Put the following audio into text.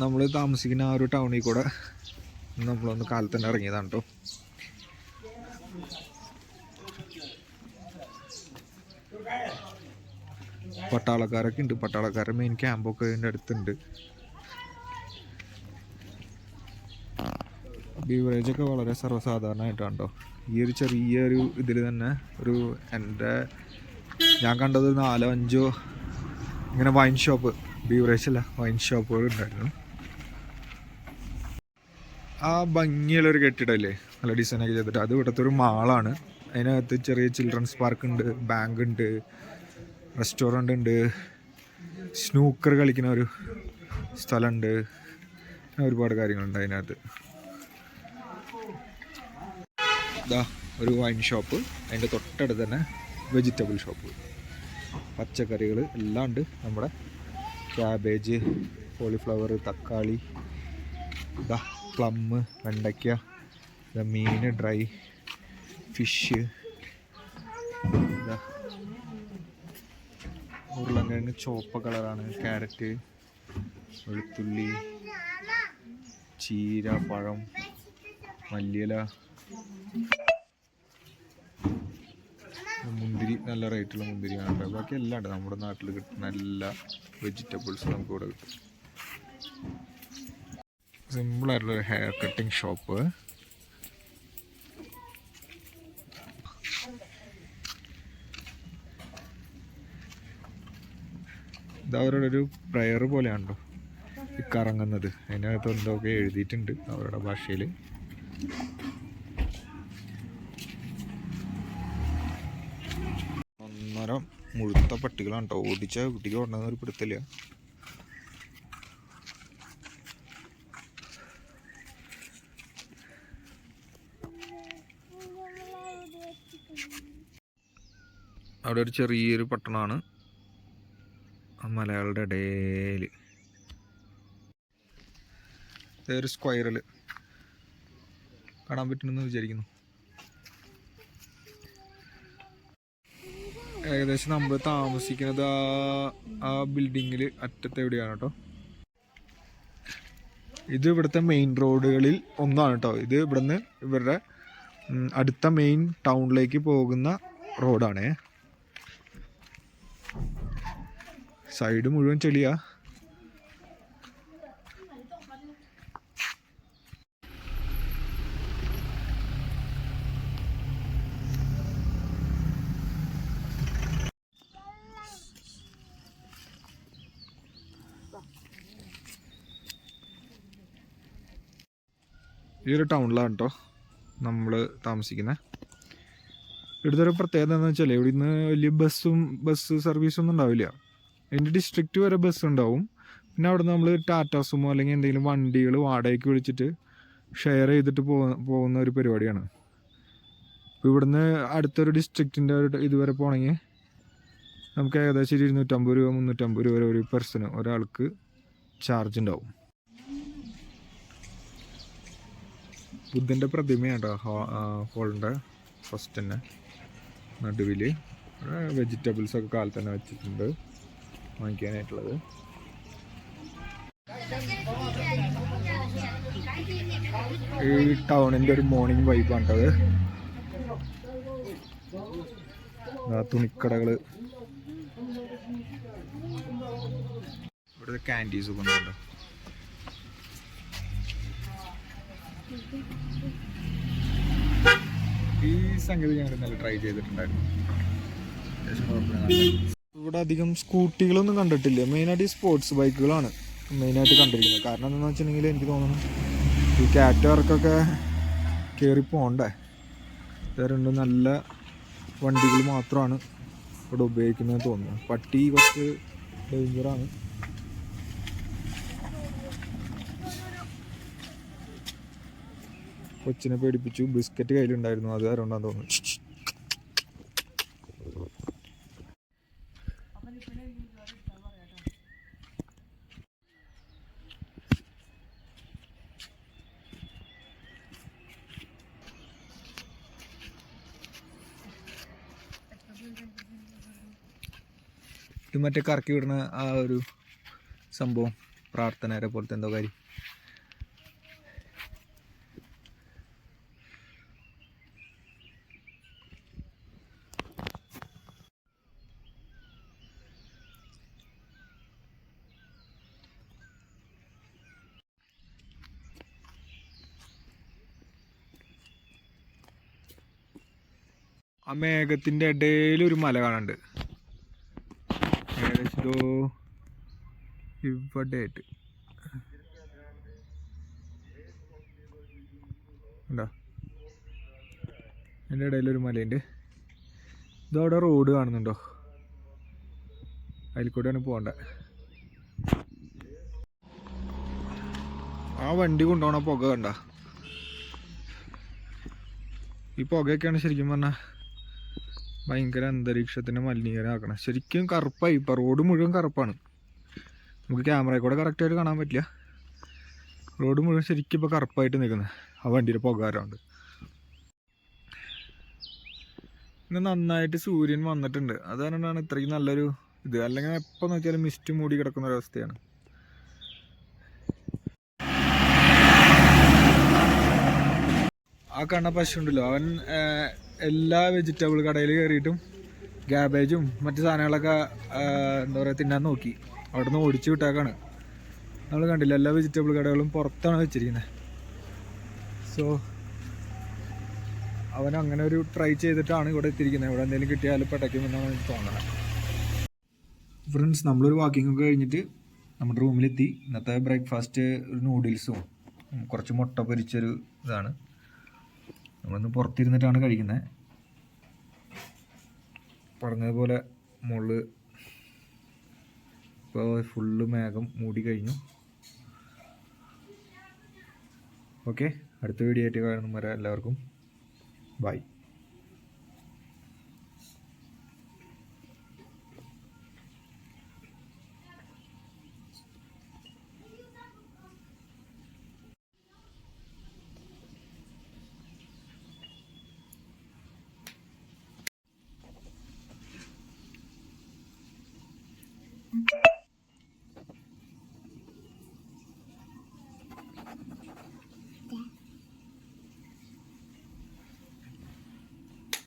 നമ്മൾ താമസിക്കുന്ന ആ ഒരു ടൗണിൽ കൂടെ നമ്മളൊന്ന് കാലത്ത് തന്നെ ഇറങ്ങിയതാണ് കേട്ടോ. പട്ടാളക്കാരൊക്കെ ഉണ്ട്. പട്ടാളക്കാരുടെ മെയിൻ ക്യാമ്പൊക്കെ ഇതിൻ്റെ അടുത്തുണ്ട്. ബീവറേജൊക്കെ വളരെ സർവ്വസാധാരണമായിട്ടാണ് കേട്ടോ. ഈ ഒരു ചെറിയൊരു ഇതിൽ തന്നെ ഞാൻ കണ്ടത് 4-5 ഇങ്ങനെ വൈൻ ഷോപ്പ്, ബീവറേജ് അല്ല വൈൻ ഷോപ്പുകൾ ഉണ്ടായിരുന്നു. ആ ഭംഗിയുള്ളൊരു കെട്ടിടമല്ലേ, നല്ല ഡിസൈനൊക്കെ ചെയ്തിട്ട്, അത് ഇവിടുത്തെ ഒരു മാളാണ്. അതിനകത്ത് ചെറിയ ചിൽഡ്രൻസ് പാർക്ക് ഉണ്ട്, ബാങ്ക് ഉണ്ട്, റെസ്റ്റോറൻ്റ് ഉണ്ട്, സ്നൂക്കർ കളിക്കുന്ന ഒരു സ്ഥലമുണ്ട്, ഒരുപാട് കാര്യങ്ങളുണ്ട് അതിനകത്ത്. ഇതാ ഒരു വൈൻ ഷോപ്പ്, അതിൻ്റെ തൊട്ടടുത്ത് തന്നെ വെജിറ്റബിൾ ഷോപ്പ്, പച്ചക്കറികൾ എല്ലാം ഉണ്ട്. നമ്മുടെ ക്യാബേജ്, കോളിഫ്ലവർ, തക്കാളി, ഇതാ പ്ലം, വെണ്ടയ്ക്ക, ഇതാ മീൻ, ഡ്രൈ ഫിഷ്, ഇതാ ഉരുളക്കിഴങ്ങ് ചുവപ്പ് കളറാണ്, ക്യാരറ്റ്, വെളുത്തുള്ളി, ചീര, പഴം, മല്ലിയില, മുന്തിരി, നല്ല റേറ്റുള്ള മുന്തിരിയാണ്. ബാക്കി എല്ലാം ഉണ്ട്, നമ്മുടെ നാട്ടിൽ കിട്ടുന്ന എല്ലാ വെജിറ്റബിൾസും നമുക്ക് ഇവിടെ കിട്ടും. സിമ്പിളായിട്ടുള്ളൊരു ഹെയർ കട്ടിങ് ഷോപ്പ്. ഇത് അവരുടെ ഒരു പ്രയർ പോലെയാണല്ലോ ഈ കറങ്ങുന്നത്. അതിനകത്ത് എന്തൊക്കെ എഴുതിയിട്ടുണ്ട് അവരുടെ ഭാഷയിൽ. ഒന്നരം മുഴുത്ത പട്ടികളാണ് കേട്ടോ. ഓടിച്ച കുട്ടിക്ക് ഓടണമെന്ന് ഒരു പിടുത്തില്ല. അവിടെ ഒരു ചെറിയൊരു പട്ടണമാണ്, മലയാളിയുടെ ഇടയിൽ. ഒരു സ്ക്വയറിൽ കാണാൻ പറ്റുമെന്ന് വിചാരിക്കുന്നു. ഏകദേശം നമ്മൾ താമസിക്കുന്നത് ആ ബിൽഡിങ്ങിൽ അറ്റത്ത് എവിടെയാണ് കേട്ടോ. ഇത് ഇവിടുത്തെ മെയിൻ റോഡുകളിൽ ഒന്നാണ് കേട്ടോ. ഇത് ഇവിടുന്ന് ഇവരുടെ അടുത്ത മെയിൻ ടൗണിലേക്ക് പോകുന്ന റോഡാണേ. സൈഡ് മുഴുവൻ ചെളിയാ. ഈ ഒരു ടൗണിലാണ് കേട്ടോ നമ്മൾ താമസിക്കുന്നത്. ഇവിടുത്തെ ഒരു പ്രത്യേകത എന്താണെന്ന് വെച്ചാൽ ഇവിടെ നിന്ന് വലിയ ബസ് സർവീസൊന്നും ഉണ്ടാവില്ല. അതിൻ്റെ ഡിസ്ട്രിക്റ്റ് വരെ ബസ് ഉണ്ടാവും. പിന്നെ അവിടെ നിന്ന് നമ്മൾ ടാറ്റാ സുമോ അല്ലെങ്കിൽ എന്തെങ്കിലും വണ്ടികൾ വാടകയ്ക്ക് വിളിച്ചിട്ട് ഷെയർ ചെയ്തിട്ട് പോകുന്ന ഒരു പരിപാടിയാണ്. ഇപ്പോൾ ഇവിടുന്ന് അടുത്തൊരു ഡിസ്ട്രിക്റ്റിൻ്റെ ഒരു ഇതുവരെ പോകണമെങ്കിൽ നമുക്ക് ഏകദേശം 250 രൂപ 350 രൂപ വരെ ഒരു പേഴ്സണ്, ഒരാൾക്ക് ചാർജ് ഉണ്ടാവും. ബുദ്ധൻ്റെ പ്രതിമയാണ് കേട്ടോ ഹോളിൻ്റെ ഫസ്റ്റ് തന്നെ നടുവിൽ. വെജിറ്റബിൾസൊക്കെ കാലത്ത് തന്നെ വെച്ചിട്ടുണ്ട് വാങ്ങിക്കാനായിട്ടുള്ളത്. ഈ ടൗണിൻ്റെ ഒരു മോർണിംഗ് വൈബാണ് കേട്ടത്. തുണിക്കടകൾ, ഇവിടുത്തെ ക്യാൻറ്റീസൊക്കെ ഉണ്ടോ. ഈ സംഗതി ഞങ്ങൾ ഇന്നലെ ട്രൈ ചെയ്തിട്ടുണ്ടായിരുന്നു. ഇവിടെ അധികം സ്കൂട്ടികളൊന്നും കണ്ടിട്ടില്ല. മെയിനായിട്ട് ഈ സ്പോർട്സ് ബൈക്കുകളാണ് മെയിനായിട്ട് കണ്ടിരിക്കുന്നത്. കാരണം എന്താണെന്ന് വെച്ചിട്ടുണ്ടെങ്കിൽ എനിക്ക് തോന്നുന്നു ഈ കാറ്റവർക്കൊക്കെ കയറി പോകണ്ടേ. രണ്ട് നല്ല വണ്ടികൾ മാത്രമാണ് ഇവിടെ ഉപയോഗിക്കുന്നത് തോന്നുന്നു. പട്ടി കുറച്ച് ഡേഞ്ചറാണ്. കൊച്ചിനെ പേടിപ്പിച്ചു. ബിസ്ക്കറ്റ് കയ്യിലുണ്ടായിരുന്നു, അത് ആരുണ്ടാന്ന് തോന്നുന്നു. ഇത് മറ്റേ കറക്കി വിടുന്ന ആ ഒരു സംഭവം പ്രാർത്ഥനേരെ പോലത്തെ എന്തോ കാര്യം. ആ മേഘത്തിൻ്റെ ഇടയിലൊരു മല കാണുന്നുണ്ട്, ഏകദേശം ഇവിടെ ആയിട്ട് ഉണ്ടോ. അതിൻ്റെ ഇടയിലൊരു മലയുണ്ട്. ഇതവിടെ റോഡ് കാണുന്നുണ്ടോ, അതിൽ കൂടെയാണ് പോകേണ്ടത്. ആ വണ്ടി കൊണ്ടുപോകണ പുക കണ്ട, ഈ പുകയൊക്കെയാണ് ശരിക്കും പറഞ്ഞാൽ ഭയങ്കര അന്തരീക്ഷത്തിൻ്റെ മലിനീകരണം. ശരിക്കും കറുപ്പായി, ഇപ്പം റോഡ് മുഴുവൻ കറുപ്പാണ്. നമുക്ക് ക്യാമറയിൽ കൂടെ കറക്റ്റായിട്ട് കാണാൻ പറ്റില്ല. റോഡ് മുഴുവൻ ശരിക്കും ഇപ്പോൾ കറുപ്പായിട്ട് നിൽക്കുന്നത് ആ വണ്ടിയുടെ പുക കാരണമുണ്ട്. ഇന്ന് നന്നായിട്ട് സൂര്യൻ വന്നിട്ടുണ്ട്, അതുകൊണ്ടാണ് ഇത്രയ്ക്ക് നല്ലൊരു ഇത്. അല്ലെങ്കിൽ എപ്പോൾ നോക്കിയാലും മിസ്റ്റ് മൂടി കിടക്കുന്ന ഒരവസ്ഥയാണ്. ആ കാണുന്ന പശു ഉണ്ടല്ലോ, അവൻ എല്ലാ വെജിറ്റബിൾ കടയിൽ കയറിയിട്ടും ക്യാബേജും മറ്റു സാധനങ്ങളൊക്കെ എന്താ പറയുക തിന്നാൻ നോക്കി. അവിടെ നിന്ന് ഓടിച്ചു വിട്ടേക്കാണ്. നമ്മൾ കണ്ടില്ല, എല്ലാ വെജിറ്റബിൾ കടകളും പുറത്താണ് വെച്ചിരിക്കുന്നത്. സോ അവൻ അങ്ങനെ ഒരു ട്രൈ ചെയ്തിട്ടാണ് ഇവിടെ എത്തിയിരിക്കുന്നത്. ഇവിടെ എന്തെങ്കിലും കിട്ടിയാൽ പടയ്ക്കുമെന്നാണ് എനിക്ക് തോന്നുന്നത്. ഫ്രണ്ട്സ്, നമ്മളൊരു വാക്കിംഗ് ഒക്കെ കഴിഞ്ഞിട്ട് നമ്മുടെ റൂമിലെത്തി. ഇന്നത്തെ ബ്രേക്ക്ഫാസ്റ്റ് ഒരു നൂഡിൽസും കുറച്ച് മുട്ട പൊരിച്ചൊരു ഇതാണ്. നമ്മളിന്ന് പുറത്തിരുന്നിട്ടാണ് കഴിക്കുന്നത്. പറഞ്ഞതുപോലെ മുകളിൽ ഇപ്പോൾ ഫുള്ള് മേഘം മൂടി കഴിഞ്ഞു. ഓക്കെ, അടുത്ത വീഡിയോ ആയിട്ട് കാണുന്നവരെ എല്ലാവർക്കും ബൈ.